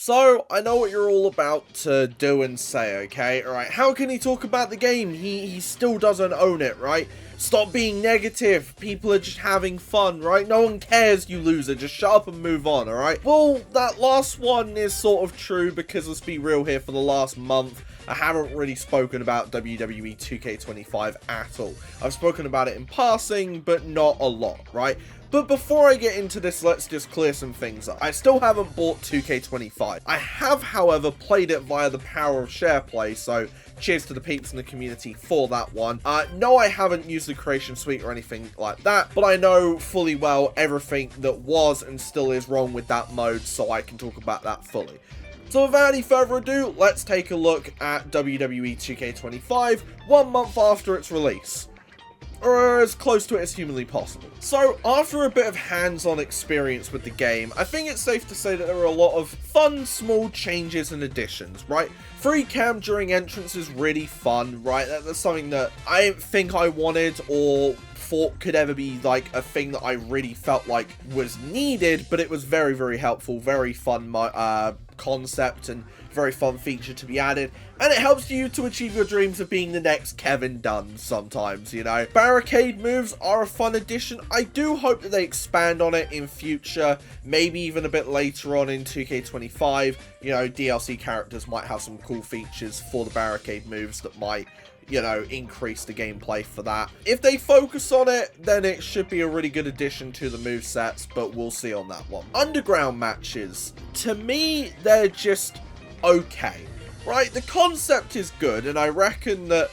So, I know what you're all about to do and say, okay? Alright, how can he talk about the game? He still doesn't own it, right? Stop being negative. People are just having fun, right? No one cares, you loser. Just shut up and move on, alright? Well, that last one is sort of true because, let's be real here, for the last month, I haven't really spoken about WWE 2K25 at all. I've spoken about it in passing, but not a lot, right? But before I get into this, let's just clear some things up. I still haven't bought 2K25. I have, however, played it via the power of SharePlay, so cheers to the peeps in the community for that one. No, I haven't used the creation suite or anything like that, but I know fully well everything that was and still is wrong with that mode, so I can talk about that fully. So without any further ado, let's take a look at WWE 2K25 1 month after its release, or as close to it as humanly possible. So, after a bit of hands-on experience with the game, I think it's safe to say that there are a lot of fun, small changes and additions, right? Free cam during entrance is really fun, right? That's something that I didn't think I wanted or thought could ever be like a thing that I really felt like was needed, but it was very, very helpful, very fun concept and very fun feature to be added, and it helps you to achieve your dreams of being the next Kevin Dunn sometimes, you know. Barricade moves are a fun addition. I do hope that they expand on it in future, maybe even a bit later on in 2K25. You know, DLC characters might have some cool features for the barricade moves that might, you know, increase the gameplay for that. If they focus on it, then it should be a really good addition to the movesets, but we'll see on that one. Underground matches, to me, they're just okay, right? The concept is good, and I reckon that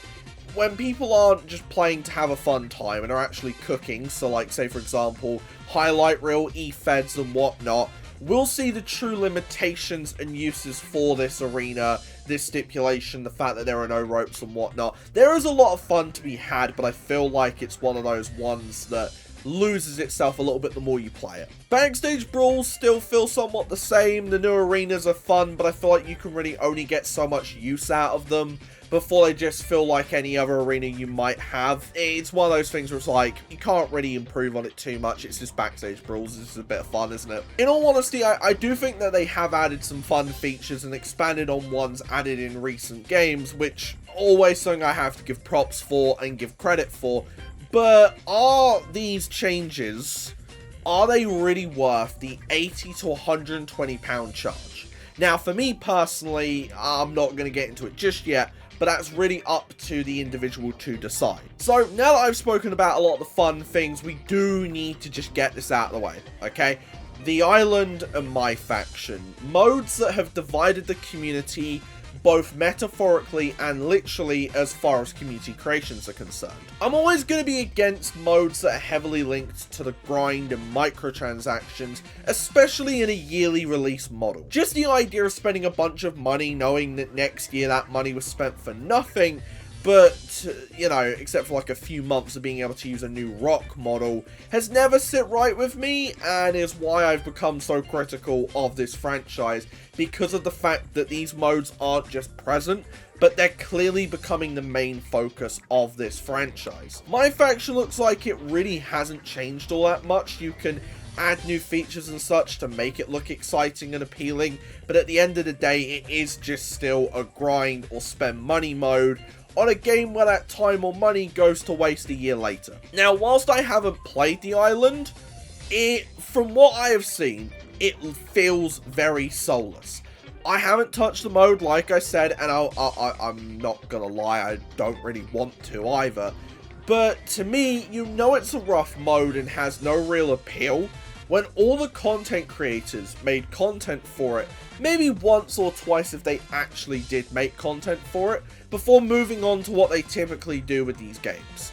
when people aren't just playing to have a fun time and are actually cooking, so like, say for example, highlight reel, e-feds and whatnot, we'll see the true limitations and uses for this arena, this stipulation, the fact that there are no ropes and whatnot. There is a lot of fun to be had, but I feel like it's one of those ones that loses itself a little bit the more you play it. Backstage brawls still feel somewhat the same. The new arenas are fun, but I feel like you can really only get so much use out of them before they just feel like any other arena you might have. It's one of those things where it's like, you can't really improve on it too much. It's just backstage brawls. It's a bit of fun, isn't it? In all honesty, I do think that they have added some fun features and expanded on ones added in recent games, which always something I have to give props for and give credit for. But are these changes, are they really worth the £80 to £120 charge? Now, for me personally, I'm not going to get into it just yet, but that's really up to the individual to decide. So, now that I've spoken about a lot of the fun things, we do need to just get this out of the way, okay? The Island and My Faction. Modes that have divided the community both metaphorically and literally as far as community creations are concerned. I'm always going to be against modes that are heavily linked to the grind and microtransactions, especially in a yearly release model. Just the idea of spending a bunch of money knowing that next year that money was spent for nothing, but, you know, except for like a few months of being able to use a new rock model, has never sit right with me, and is why I've become so critical of this franchise, because of the fact that these modes aren't just present, but they're clearly becoming the main focus of this franchise. My Faction looks like it really hasn't changed all that much. You can add new features and such to make it look exciting and appealing, but at the end of the day, it is just still a grind or spend money mode on a game where that time or money goes to waste a year later. Now, whilst I haven't played the island, from what I have seen, it feels very soulless. I haven't touched the mode, like I said, and I'm not gonna lie, I don't really want to either. But to me, you know it's a rough mode and has no real appeal when all the content creators made content for it, maybe once or twice if they actually did make content for it, before moving on to what they typically do with these games.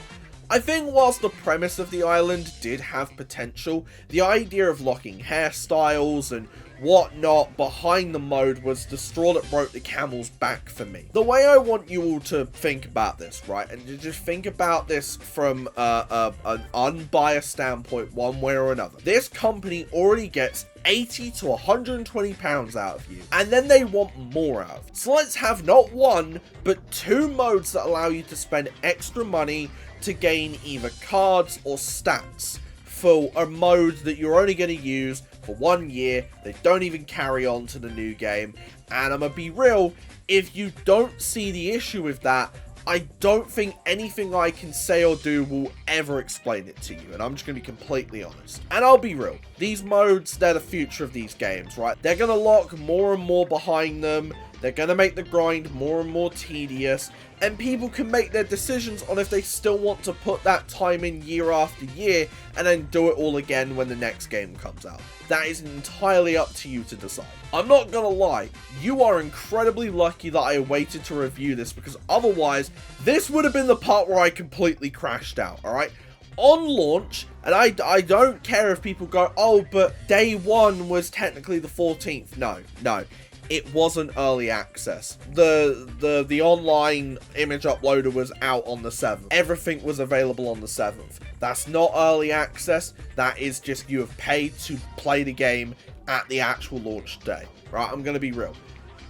I think whilst the premise of the island did have potential, the idea of locking hairstyles and whatnot behind the mode was the straw that broke the camel's back for me. The way I want you all to think about this, right, and to just think about this from an unbiased standpoint one way or another. This company already gets £80 to £120 out of you, and then they want more out of it. So let's have not one, but 2 modes that allow you to spend extra money to gain either cards or stats for a mode that you're only going to use for 1 year. They don't even carry on to the new game. And I'm gonna be real, if you don't see the issue with that, I don't think anything I can say or do will ever explain it to you, and I'm just going to be completely honest. And I'll be real, these modes, they're the future of these games, right? They're going to lock more and more behind them, they're going to make the grind more and more tedious, and people can make their decisions on if they still want to put that time in year after year, and then do it all again when the next game comes out. That is entirely up to you to decide. I'm not gonna lie, you are incredibly lucky that I waited to review this, because otherwise, this would have been the part where I completely crashed out, alright? On launch, and I don't care if people go, oh, but day one was technically the 14th. No. It wasn't early access. The online image uploader was out on the 7th. Everything was available on the 7th. That's not early access. That is just you have paid to play the game at the actual launch day. Right? I'm going to be real.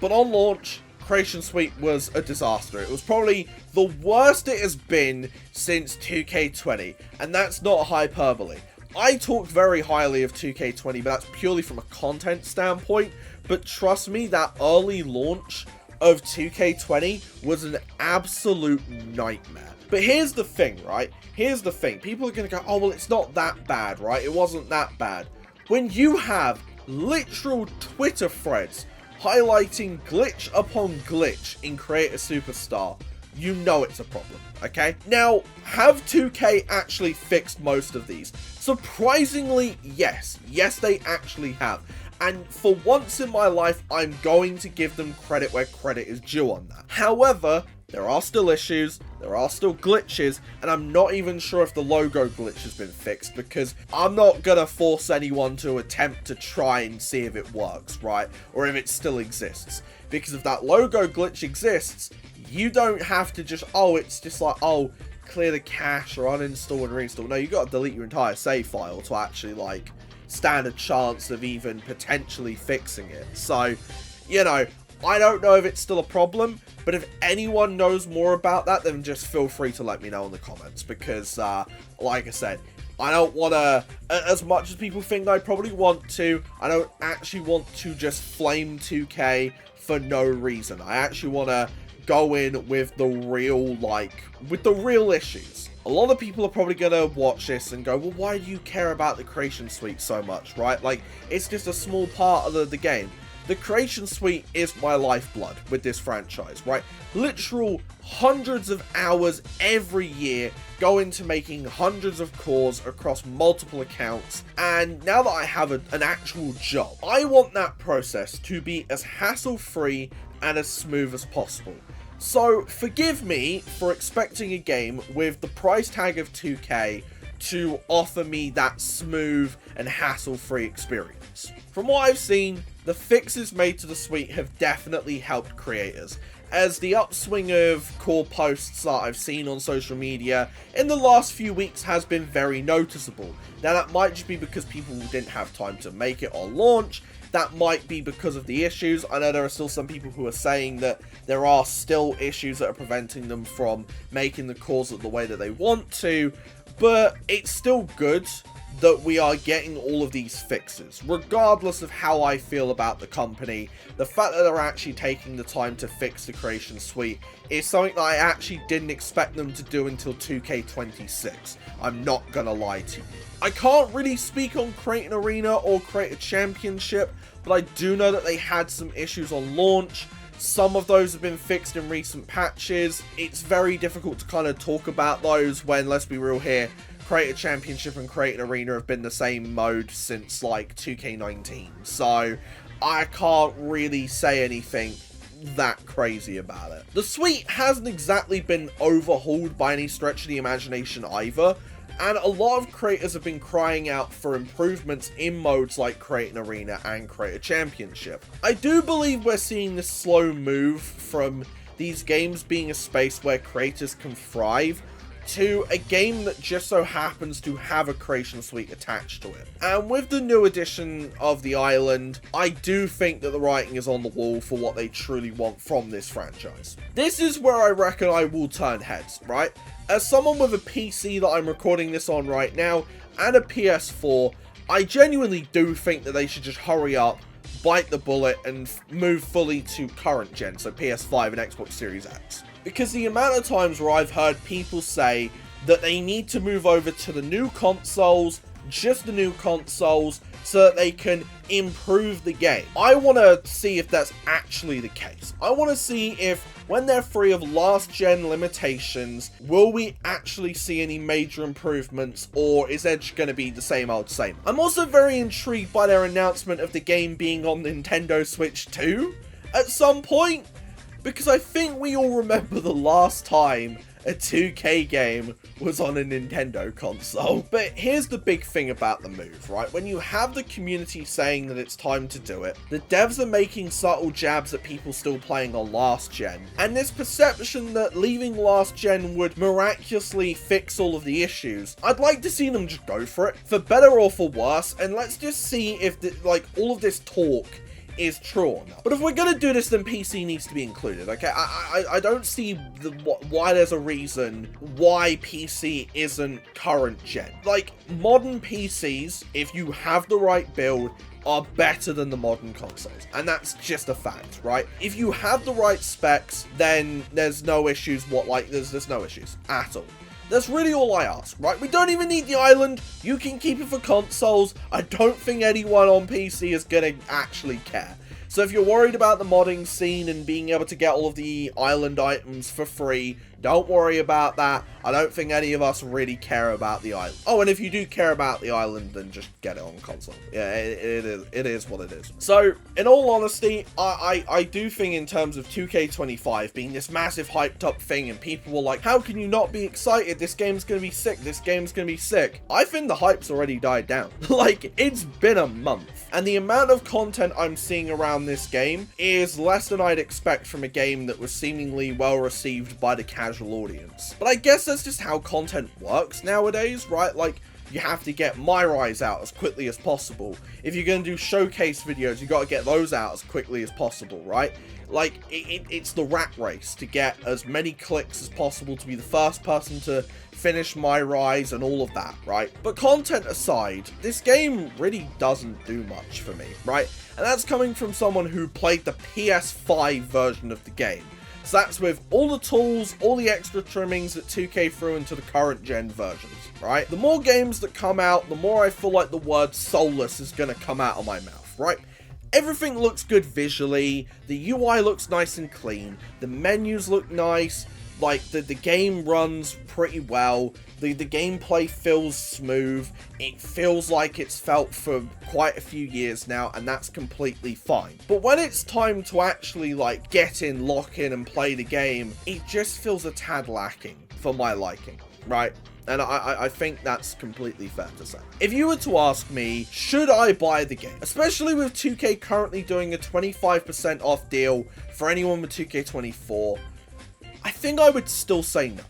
But on launch, Creation Suite was a disaster. It was probably the worst it has been since 2K20. And that's not hyperbole. I talked very highly of 2K20, but that's purely from a content standpoint. But trust me, that early launch of 2K20 was an absolute nightmare. But here's the thing, right? Here's the thing. People are going to go, oh, well, it's not that bad, right? It wasn't that bad. When you have literal Twitter threads highlighting glitch upon glitch in Create a Superstar, you know it's a problem, okay? Now, have 2K actually fixed most of these? Surprisingly, yes. Yes, they actually have. And for once in my life, I'm going to give them credit where credit is due on that. However, there are still issues, there are still glitches, and I'm not even sure if the logo glitch has been fixed, because I'm not gonna force anyone to attempt to try and see if it works, right? Or if it still exists. Because if that logo glitch exists, you don't have to just, oh, it's just like, oh, clear the cache or uninstall and reinstall. No, you gotta delete your entire save file to actually, like, stand a chance of even potentially fixing it. So, you know, I don't know if it's still a problem, but if anyone knows more about that, then just feel free to let me know in the comments, because, like I said, I don't want to, as much as people think I probably want to, I don't actually want to just flame 2K for no reason. I actually want to go in with the real, with the real issues. A lot of people are probably going to watch this and go, well, why do you care about the Creation Suite so much, right? Like, it's just a small part of the game. The Creation Suite is my lifeblood with this franchise, right? Literal hundreds of hours every year go into making hundreds of cores across multiple accounts, and now that I have an actual job, I want that process to be as hassle-free and as smooth as possible. So, forgive me for expecting a game with the price tag of 2K to offer me that smooth and hassle-free experience. From what I've seen, the fixes made to the suite have definitely helped creators, as the upswing of core posts that I've seen on social media in the last few weeks has been very noticeable. Now, that might just be because people didn't have time to make it on launch. That might be because of the issues. I know there are still some people who are saying that there are still issues that are preventing them from making the cores the way that they want to, but it's still good that we are getting all of these fixes. Regardless of how I feel about the company, the fact that they're actually taking the time to fix the Creation Suite is something that I actually didn't expect them to do until 2K26. I'm not gonna lie to you. I can't really speak on Create an Arena or Create a Championship, but I do know that they had some issues on launch. Some of those have been fixed in recent patches. It's very difficult to kind of talk about those when, let's be real here, Create a Championship and Create an Arena have been the same mode since, like, 2K19. So, I can't really say anything that crazy about it. The suite hasn't exactly been overhauled by any stretch of the imagination either, and a lot of creators have been crying out for improvements in modes like Create an Arena and Create a Championship. I do believe we're seeing this slow move from these games being a space where creators can thrive to a game that just so happens to have a Creation Suite attached to it. And with the new edition of the island, I do think that the writing is on the wall for what they truly want from this franchise. This is where I reckon I will turn heads, right? As someone with a PC that I'm recording this on right now, and a PS4, I genuinely do think that they should just hurry up, bite the bullet, and move fully to current gen, so PS5 and Xbox Series X. Because the amount of times where I've heard people say that they need to move over to the new consoles, just the new consoles, so that they can improve the game. I want to see if that's actually the case. I want to see if, when they're free of last gen limitations, will we actually see any major improvements, or is it going to be the same old same? I'm also very intrigued by their announcement of the game being on Nintendo Switch 2 at some point, because I think we all remember the last time a 2K game was on a Nintendo console. But here's the big thing about the move, right? When you have the community saying that it's time to do it, the devs are making subtle jabs at people still playing on last gen, and this perception that leaving last gen would miraculously fix all of the issues. I'd like to see them just go for it, for better or for worse, and let's just see if all of this talk is true or not. But if we're gonna do this, then PC needs to be included, okay? I don't see why there's a reason why PC isn't current gen. Like, modern PCs, if you have the right build, are better than the modern consoles, and that's just a fact, right? If you have the right specs, then there's no issues. There's no issues at all. That's really all I ask, right? We don't even need the island. You can keep it for consoles. I don't think anyone on PC is gonna actually care. So if you're worried about the modding scene and being able to get all of the island items for free, don't worry about that. I don't think any of us really care about the island. Oh, and if you do care about the island, then just get it on console. Yeah, it is what it is. So, in all honesty, I do think in terms of 2K25 being this massive hyped up thing, and people were like, how can you not be excited? This game's gonna be sick. This game's gonna be sick. I think the hype's already died down. Like, it's been a month, and the amount of content I'm seeing around this game is less than I'd expect from a game that was seemingly well received by the casual audience. But I guess that's just how content works nowadays, right? Like, you have to get My Rise out as quickly as possible. If you're going to do showcase videos, you got to get those out as quickly as possible, right? Like, it's the rat race to get as many clicks as possible to be the first person to finish My Rise and all of that, right? But content aside, this game really doesn't do much for me, right? And that's coming from someone who played the PS5 version of the game. So that's with all the tools, all the extra trimmings that 2K threw into the current gen versions, right? The more games that come out, the more I feel like the word soulless is going to come out of my mouth, right? Everything looks good visually, the UI looks nice and clean, the menus look nice, like the game runs pretty well, the gameplay feels smooth, it feels like it's felt for quite a few years now, and that's completely fine. But when it's time to actually like get in, lock in and play the game, it just feels a tad lacking for my liking, right? And I think that's completely fair to say. If you were to ask me, should I buy the game? Especially with 2K currently doing a 25% off deal for anyone with 2K24, I think I would still say no.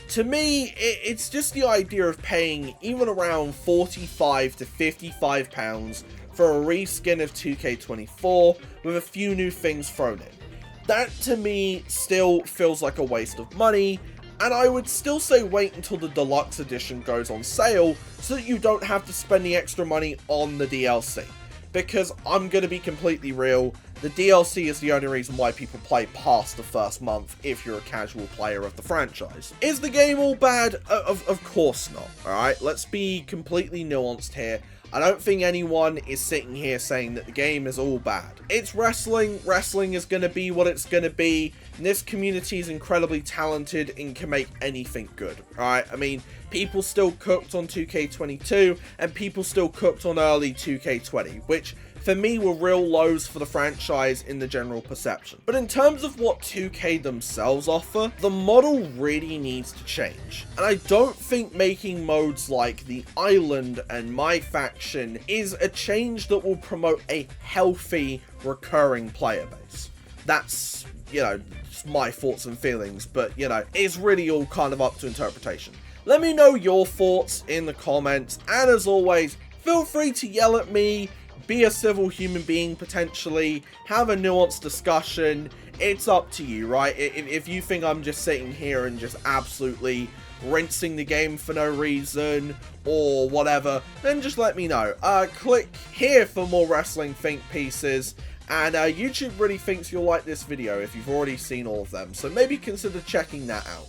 To me, it's just the idea of paying even around £45 to £55 for a reskin of 2K24 with a few new things thrown in. That to me still feels like a waste of money, and I would still say wait until the deluxe edition goes on sale so that you don't have to spend the extra money on the DLC. Because I'm going to be completely real, the DLC is the only reason why people play past the first month if you're a casual player of the franchise. Is the game all bad? Of course not, alright? Let's be completely nuanced here. I don't think anyone is sitting here saying that the game is all bad. It's wrestling. Wrestling is going to be what it's going to be. And this community is incredibly talented and can make anything good, alright? I mean, people still cooked on 2K22 and people still cooked on early 2K20, which for me were real lows for the franchise in the general perception. But in terms of what 2K themselves offer, the model really needs to change. And I don't think making modes like the Island and My Faction is a change that will promote a healthy, recurring player base. That's, you know, just my thoughts and feelings, but, you know, it's really all kind of up to interpretation. Let me know your thoughts in the comments, and as always, feel free to yell at me, be a civil human being potentially, have a nuanced discussion. It's up to you, right? If you think I'm just sitting here and just absolutely rinsing the game for no reason, or whatever, then just let me know. Click here for more wrestling think pieces, and YouTube really thinks you'll like this video if you've already seen all of them, so maybe consider checking that out.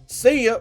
See ya!